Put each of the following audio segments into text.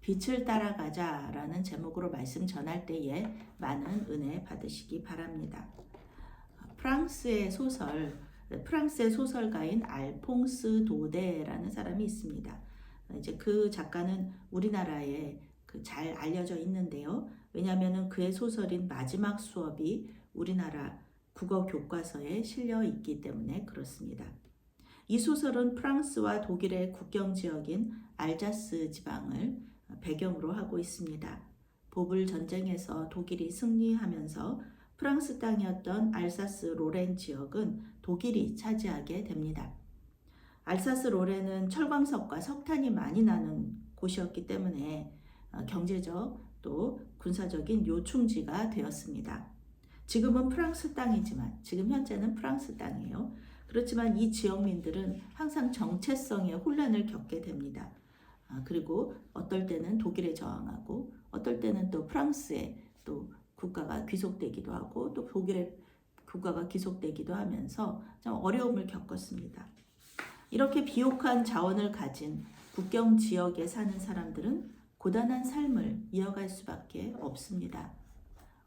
빛을 따라가자라는 제목으로 말씀 전할 때에 많은 은혜 받으시기 바랍니다. 프랑스의 소설가인 알퐁스 도데라는 사람이 있습니다. 이제 그 작가는 우리나라에 잘 알려져 있는데요. 왜냐하면 그의 소설인 마지막 수업이 우리나라 국어 교과서에 실려 있기 때문에 그렇습니다. 이 소설은 프랑스와 독일의 국경 지역인 알자스 지방을 배경으로 하고 있습니다. 보불 전쟁에서 독일이 승리하면서 프랑스 땅이었던 알사스 로렌 지역은 독일이 차지하게 됩니다. 알사스 로렌은 철광석과 석탄이 많이 나는 곳이었기 때문에 경제적 또 군사적인 요충지가 되었습니다. 지금은 프랑스 땅이지만 지금 현재는 프랑스 땅이에요. 그렇지만 이 지역민들은 항상 정체성의 혼란을 겪게 됩니다. 그리고 어떨 때는 독일에 저항하고 어떨 때는 또 프랑스에 또 국가가 귀속되기도 하고 또 독일의 국가가 귀속되기도 하면서 좀 어려움을 겪었습니다. 이렇게 비옥한 자원을 가진 국경 지역에 사는 사람들은 고단한 삶을 이어갈 수밖에 없습니다.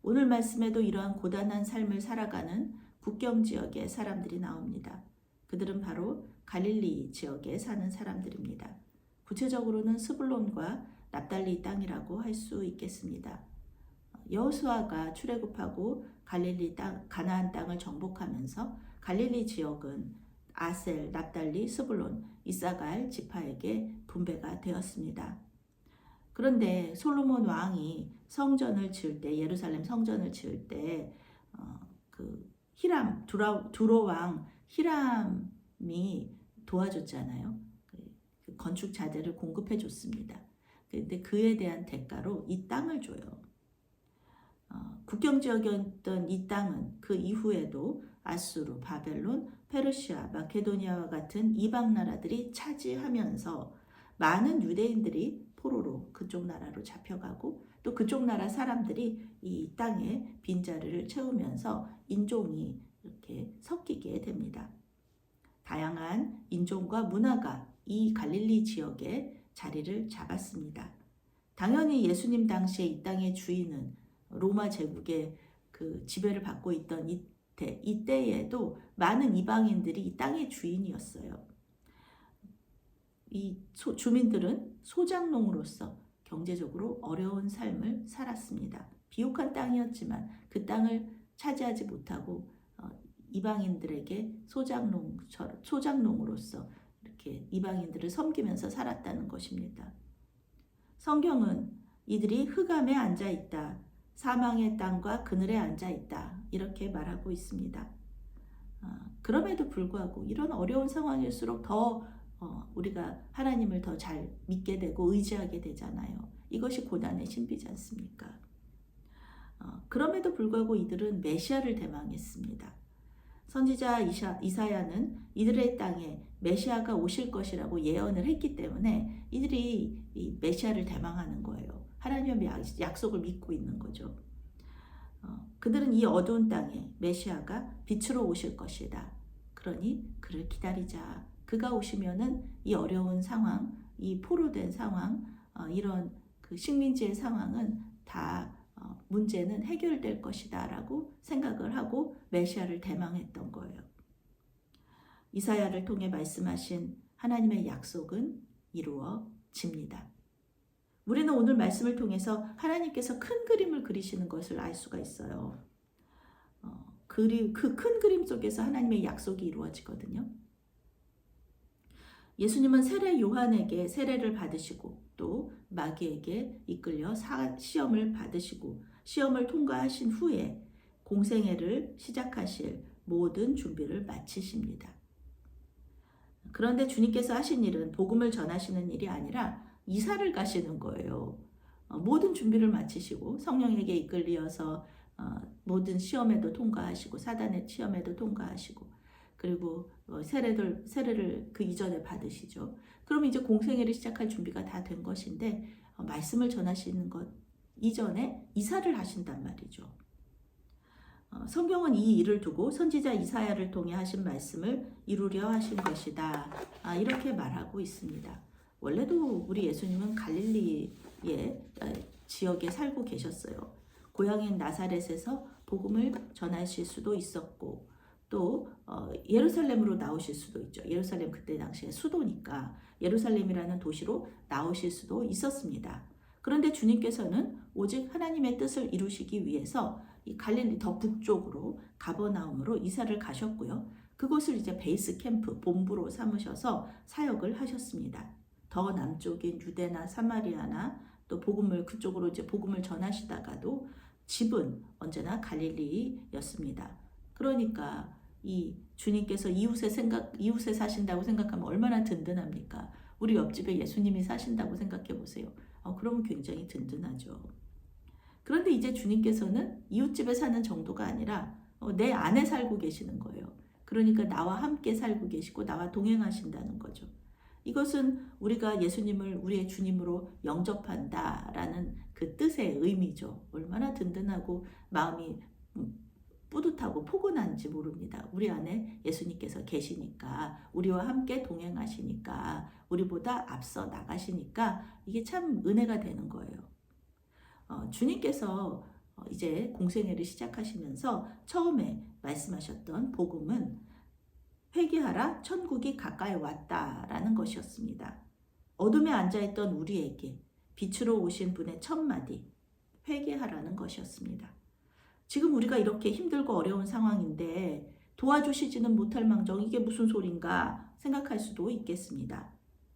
오늘 말씀에도 이러한 고단한 삶을 살아가는 국경 지역의 사람들이 나옵니다. 그들은 바로 갈릴리 지역에 사는 사람들입니다. 구체적으로는 스불론과 납달리 땅이라고 할 수 있겠습니다. 여호수아가 출애굽하고 갈릴리 땅, 가나안 땅을 정복하면서 갈릴리 지역은 아셀, 납달리, 스불론, 이사갈 지파에게 분배가 되었습니다. 그런데 솔로몬 왕이 성전을 지을 때, 예루살렘 성전을 지을 때 히람, 두로 왕 히람이 도와줬잖아요. 그 건축 자재를 공급해 줬습니다. 그런데 그에 대한 대가로 이 땅을 줘요. 국경 지역이었던 이 땅은 그 이후에도 아수르, 바벨론, 페르시아, 마케도니아와 같은 이방 나라들이 차지하면서 많은 유대인들이 포로로 그쪽 나라로 잡혀가고 또 그쪽 나라 사람들이 이 땅에 빈자리를 채우면서 인종이 이렇게 섞이게 됩니다. 다양한 인종과 문화가 이 갈릴리 지역에 자리를 잡았습니다. 당연히 예수님 당시에 이 땅의 주인은 로마 제국의 그 지배를 받고 있던 이때에도 많은 이방인들이 이 땅의 주인이었어요. 이 주민들은 소작농으로서 경제적으로 어려운 삶을 살았습니다. 비옥한 땅이었지만 그 땅을 차지하지 못하고 이방인들에게 소작농으로서 이렇게 이방인들을 섬기면서 살았다는 것입니다. 성경은 이들이 흑암에 앉아 있다, 사망의 땅과 그늘에 앉아 있다 이렇게 말하고 있습니다. 그럼에도 불구하고 이런 어려운 상황일수록 더 우리가 하나님을 더 잘 믿게 되고 의지하게 되잖아요. 이것이 고난의 신비지 않습니까? 그럼에도 불구하고 이들은 메시아를 대망했습니다. 선지자 이사야는 이들의 땅에 메시아가 오실 것이라고 예언을 했기 때문에 이들이 이 메시아를 대망하는 거예요. 하나님의 약속을 믿고 있는 거죠. 그들은 이 어두운 땅에 메시아가 빛으로 오실 것이다. 그러니 그를 기다리자. 그가 오시면은 이 어려운 상황, 이 포로된 상황, 이런 그 식민지의 상황은 다 문제는 해결될 것이다 라고 생각을 하고 메시아를 대망했던 거예요. 이사야를 통해 말씀하신 하나님의 약속은 이루어집니다. 우리는 오늘 말씀을 통해서 하나님께서 큰 그림을 그리시는 것을 알 수가 있어요. 그 큰 그림 속에서 하나님의 약속이 이루어지거든요. 예수님은 세례 요한에게 세례를 받으시고 또 마귀에게 이끌려 시험을 받으시고 시험을 통과하신 후에 공생애를 시작하실 모든 준비를 마치십니다. 그런데 주님께서 하신 일은 복음을 전하시는 일이 아니라 이사를 가시는 거예요. 모든 준비를 마치시고 성령에게 이끌려서 모든 시험에도 통과하시고 사단의 시험에도 통과하시고 그리고 세례를 그 이전에 받으시죠. 그럼 이제 공생애를 시작할 준비가 다 된 것인데 말씀을 전하시는 것 이전에 이사를 하신단 말이죠. 성경은 이 일을 두고 선지자 이사야를 통해 하신 말씀을 이루려 하신 것이다. 이렇게 말하고 있습니다. 원래도 우리 예수님은 갈릴리 지역에 살고 계셨어요. 고향인 나사렛에서 복음을 전하실 수도 있었고 또 예루살렘으로 나오실 수도 있죠. 예루살렘 그때 당시에 수도니까 예루살렘이라는 도시로 나오실 수도 있었습니다. 그런데 주님께서는 오직 하나님의 뜻을 이루시기 위해서 이 갈릴리 더 북쪽으로 가버나움으로 이사를 가셨고요. 그곳을 이제 베이스 캠프 본부로 삼으셔서 사역을 하셨습니다. 더 남쪽인 유대나 사마리아나 또 복음을 그쪽으로 이제 복음을 전하시다가도 집은 언제나 갈릴리였습니다. 그러니까 이 주님께서 이웃에 사신다고 생각하면 얼마나 든든합니까? 우리 옆집에 예수님이 사신다고 생각해 보세요. 그러면 굉장히 든든하죠. 그런데 이제 주님께서는 이웃집에 사는 정도가 아니라 내 안에 살고 계시는 거예요. 그러니까 나와 함께 살고 계시고 나와 동행하신다는 거죠. 이것은 우리가 예수님을 우리의 주님으로 영접한다라는 그 뜻의 의미죠. 얼마나 든든하고 마음이 뿌듯하고 포근한지 모릅니다. 우리 안에 예수님께서 계시니까, 우리와 함께 동행하시니까, 우리보다 앞서 나가시니까 이게 참 은혜가 되는 거예요. 주님께서 이제 공생애를 시작하시면서 처음에 말씀하셨던 복음은 회개하라, 천국이 가까이 왔다라는 것이었습니다. 어둠에 앉아있던 우리에게 빛으로 오신 분의 첫 마디, 회개하라는 것이었습니다. 지금 우리가 이렇게 힘들고 어려운 상황인데 도와주시지는 못할 망정 이게 무슨 소린가 생각할 수도 있겠습니다.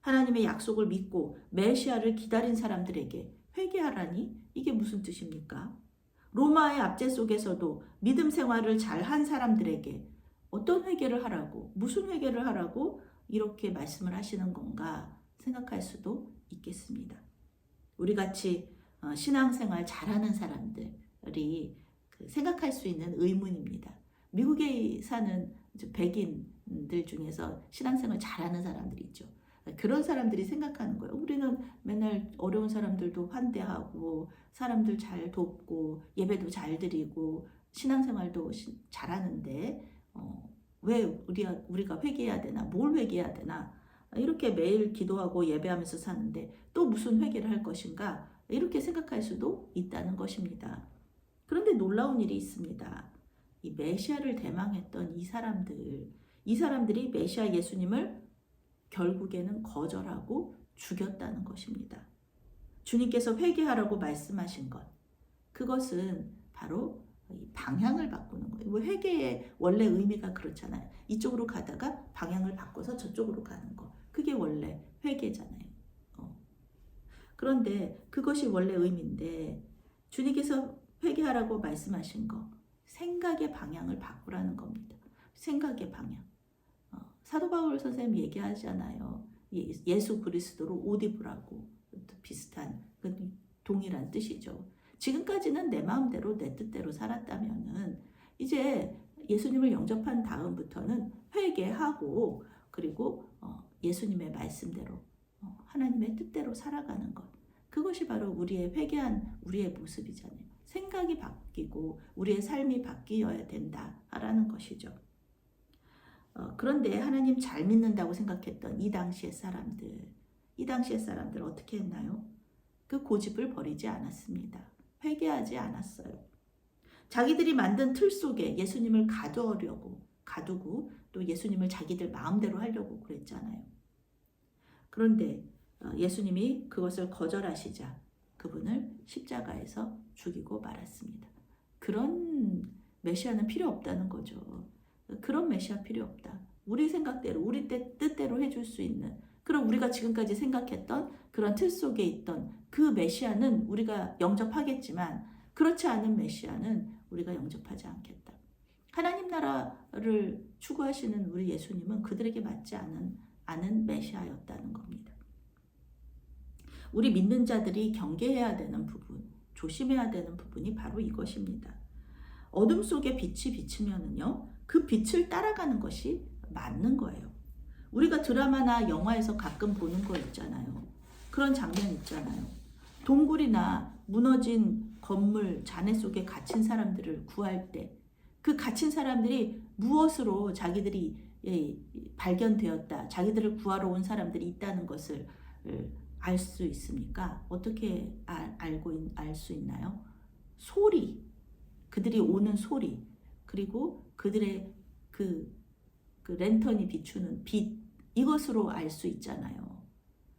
하나님의 약속을 믿고 메시아를 기다린 사람들에게 회개하라니 이게 무슨 뜻입니까? 로마의 압제 속에서도 믿음 생활을 잘한 사람들에게 어떤 회개를 하라고, 무슨 회개를 하라고 이렇게 말씀을 하시는 건가 생각할 수도 있겠습니다. 우리같이 신앙생활 잘하는 사람들이 생각할 수 있는 의문입니다. 미국에 사는 백인들 중에서 신앙생활 잘하는 사람들이 있죠. 그런 사람들이 생각하는 거예요. 우리는 맨날 어려운 사람들도 환대하고 사람들 잘 돕고 예배도 잘 드리고 신앙생활도 잘하는데 왜 우리가 회개해야 되나? 뭘 회개해야 되나? 이렇게 매일 기도하고 예배하면서 사는데 또 무슨 회개를 할 것인가? 이렇게 생각할 수도 있다는 것입니다. 그런데 놀라운 일이 있습니다. 이 메시아를 대망했던 이 사람들이 메시아 예수님을 결국에는 거절하고 죽였다는 것입니다. 주님께서 회개하라고 말씀하신 것, 그것은 바로 방향을 바꾸는 거예요. 회개의 원래 의미가 그렇잖아요. 이쪽으로 가다가 방향을 바꿔서 저쪽으로 가는 거. 그게 원래 회개잖아요. 그런데 그것이 원래 의미인데 주님께서 회개하라고 말씀하신 거, 생각의 방향을 바꾸라는 겁니다. 생각의 방향. 사도 바울 선생님 얘기하잖아요. 예수 그리스도로 옷 입으라고. 비슷한 동일한 뜻이죠. 지금까지는 내 마음대로 내 뜻대로 살았다면은 이제 예수님을 영접한 다음부터는 회개하고 그리고 예수님의 말씀대로 하나님의 뜻대로 살아가는 것. 그것이 바로 우리의 회개한 우리의 모습이잖아요. 생각이 바뀌고 우리의 삶이 바뀌어야 된다라는 것이죠. 그런데 하나님 잘 믿는다고 생각했던 이 당시의 사람들 어떻게 했나요? 그 고집을 버리지 않았습니다. 회개하지 않았어요. 자기들이 만든 틀 속에 예수님을 가두고 또 예수님을 자기들 마음대로 하려고 그랬잖아요. 그런데 예수님이 그것을 거절하시자 그분을 십자가에서 죽이고 말았습니다. 그런 메시아는 필요 없다는 거죠. 그런 메시아 필요 없다. 우리 생각대로 우리 뜻대로 해줄 수 있는 그럼 우리가 지금까지 생각했던 그런 틀 속에 있던 그 메시아는 우리가 영접하겠지만 그렇지 않은 메시아는 우리가 영접하지 않겠다. 하나님 나라를 추구하시는 우리 예수님은 그들에게 맞지 않은 메시아였다는 겁니다. 우리 믿는 자들이 경계해야 되는 부분, 조심해야 되는 부분이 바로 이것입니다. 어둠 속에 빛이 비치면은요, 그 빛을 따라가는 것이 맞는 거예요. 우리가 드라마나 영화에서 가끔 보는 거 있잖아요. 그런 장면 있잖아요. 동굴이나 무너진 건물 잔해 속에 갇힌 사람들을 구할 때 그 갇힌 사람들이 무엇으로 자기들이 발견되었다, 자기들을 구하러 온 사람들이 있다는 것을 알 수 있습니까? 어떻게 알 수 있나요? 소리, 그들이 오는 소리, 그리고 그들의 그 랜턴이 비추는 빛, 이것으로 알 수 있잖아요.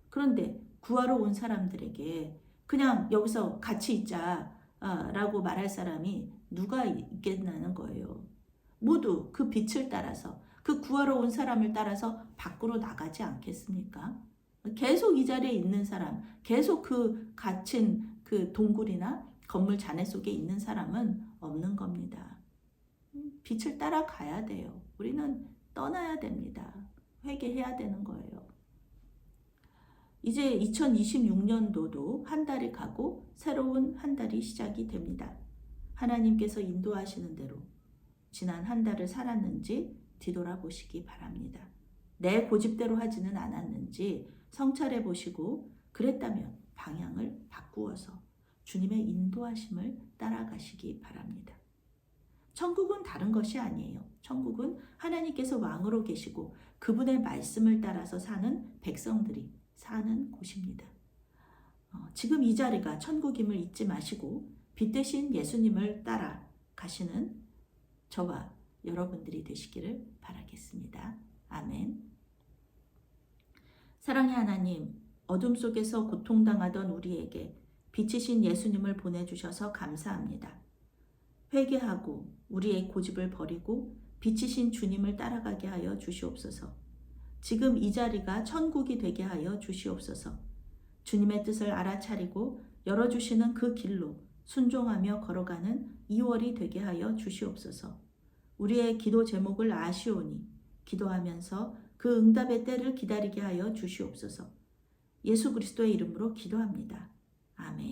그런데 구하러 온 사람들에게 그냥 여기서 같이 있자 라고 말할 사람이 누가 있겠냐는 거예요. 모두 그 빛을 따라서, 그 구하러 온 사람을 따라서 밖으로 나가지 않겠습니까? 계속 이 자리에 있는 사람, 계속 그 갇힌 그 동굴이나 건물 잔해 속에 있는 사람은 없는 겁니다. 빛을 따라가야 돼요. 우리는 떠나야 됩니다. 회개해야 되는 거예요. 이제 2026년도도 한 달이 가고 새로운 한 달이 시작이 됩니다. 하나님께서 인도하시는 대로 지난 한 달을 살았는지 뒤돌아보시기 바랍니다. 내 고집대로 하지는 않았는지 성찰해 보시고 그랬다면 방향을 바꾸어서 주님의 인도하심을 따라가시기 바랍니다. 천국은 다른 것이 아니에요. 천국은 하나님께서 왕으로 계시고 그분의 말씀을 따라서 사는 백성들이 사는 곳입니다. 지금 이 자리가 천국임을 잊지 마시고 빛 대신 예수님을 따라 가시는 저와 여러분들이 되시기를 바라겠습니다. 아멘. 사랑의 하나님, 어둠 속에서 고통당하던 우리에게 빛이신 예수님을 보내주셔서 감사합니다. 회개하고 우리의 고집을 버리고 빛이신 주님을 따라가게 하여 주시옵소서. 지금 이 자리가 천국이 되게 하여 주시옵소서. 주님의 뜻을 알아차리고 열어주시는 그 길로 순종하며 걸어가는 2월이 되게 하여 주시옵소서. 우리의 기도 제목을 아시오니 기도하면서 그 응답의 때를 기다리게 하여 주시옵소서. 예수 그리스도의 이름으로 기도합니다.